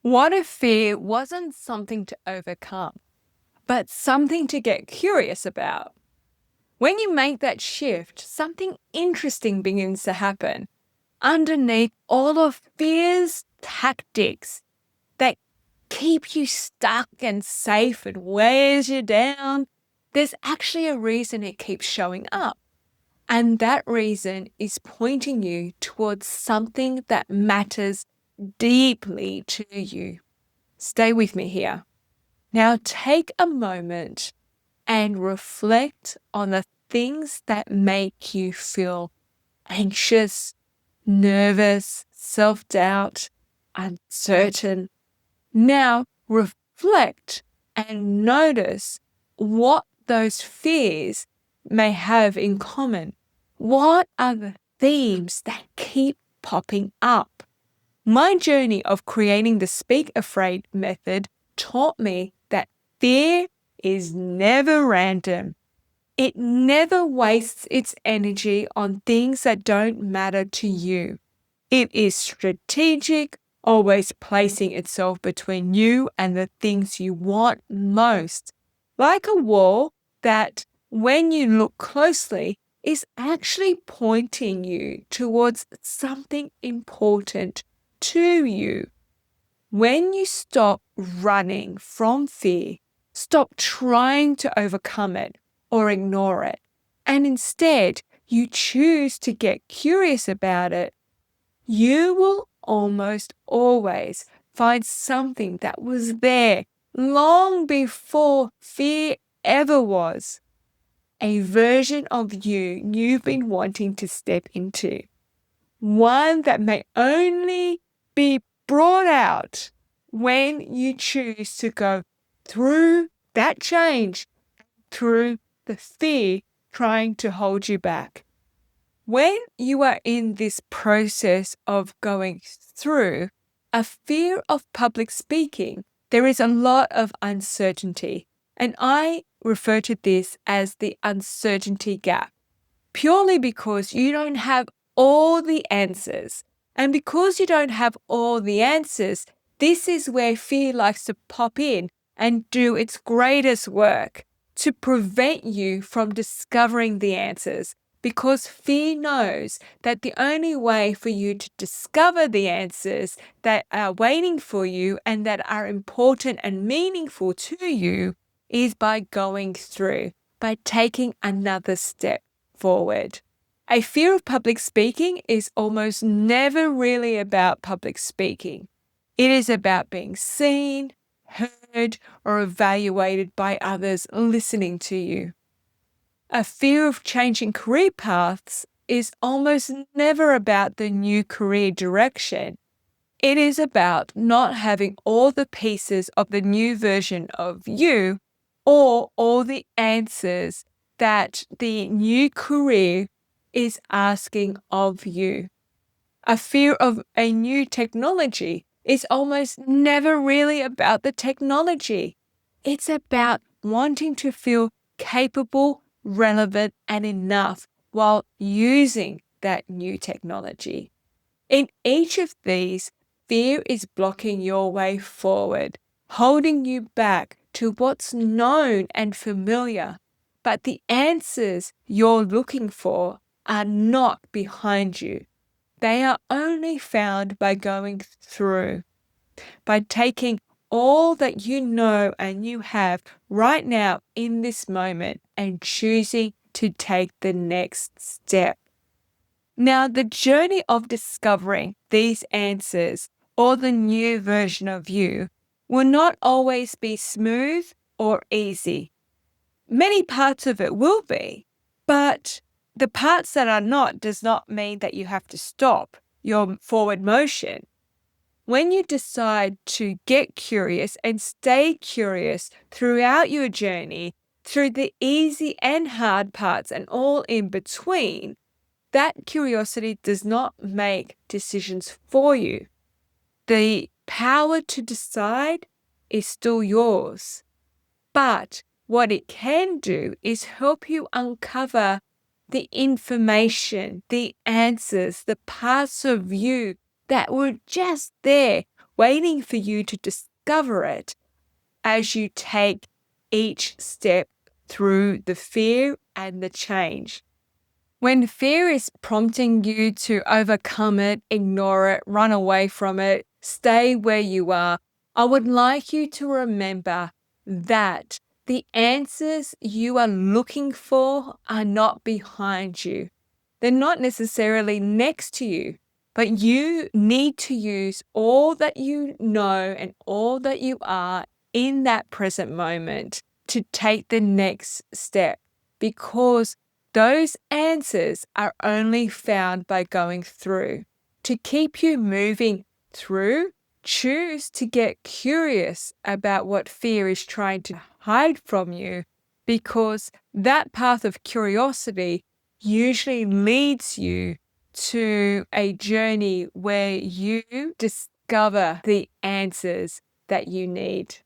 What if fear wasn't something to overcome, but something to get curious about? When you make that shift, something interesting begins to happen. Underneath all of fear's tactics that keep you stuck and safe and wears you down, there's actually a reason it keeps showing up. And that reason is pointing you towards something that matters deeply to you. Stay with me here. Now take a moment and reflect on the things that make you feel anxious, nervous, self-doubt, uncertain. Now reflect and notice what those fears may have in common. What are the themes that keep popping up? My journey of creating the Speak Afraid method taught me that fear is never random. It never wastes its energy on things that don't matter to you. It is strategic, always placing itself between you and the things you want most. Like a wall that, when you look closely, is actually pointing you towards something important to you. When you stop running from fear, stop trying to overcome it or ignore it, and instead you choose to get curious about it, you will almost always find something that was there long before fear ever was. A version of you've been wanting to step into. One that may only be brought out when you choose to go through that change, through the fear trying to hold you back. When you are in this process of going through a fear of public speaking, there is a lot of uncertainty, and I refer to this as the uncertainty gap, purely because you don't have all the answers. And because you don't have all the answers, this is where fear likes to pop in and do its greatest work to prevent you from discovering the answers, because fear knows that the only way for you to discover the answers that are waiting for you and that are important and meaningful to you is by going through, by taking another step forward. A fear of public speaking is almost never really about public speaking. It is about being seen, heard, or evaluated by others listening to you. A fear of changing career paths is almost never about the new career direction. It is about not having all the pieces of the new version of you or all the answers that the new career is asking of you. A fear of a new technology is almost never really about the technology. It's about wanting to feel capable, relevant, and enough while using that new technology. In each of these, fear is blocking your way forward, holding you back to what's known and familiar. But the answers you're looking for are not behind you. They are only found by going through, by taking all that you know and you have right now in this moment and choosing to take the next step. Now, the journey of discovering these answers or the new version of you will not always be smooth or easy. Many parts of it will be, but the parts that are not does not mean that you have to stop your forward motion. When you decide to get curious and stay curious throughout your journey, through the easy and hard parts and all in between, that curiosity does not make decisions for you. The power to decide is still yours. But what it can do is help you uncover the information, the answers, the parts of you that were just there, waiting for you to discover it as you take each step through the fear and the change. When fear is prompting you to overcome it, ignore it, run away from it, stay where you are, I would like you to remember that the answers you are looking for are not behind you. They're not necessarily next to you, but you need to use all that you know and all that you are in that present moment to take the next step, because those answers are only found by going through. To keep you moving through, choose to get curious about what fear is trying to hide from you, because that path of curiosity usually leads you to a journey where you discover the answers that you need.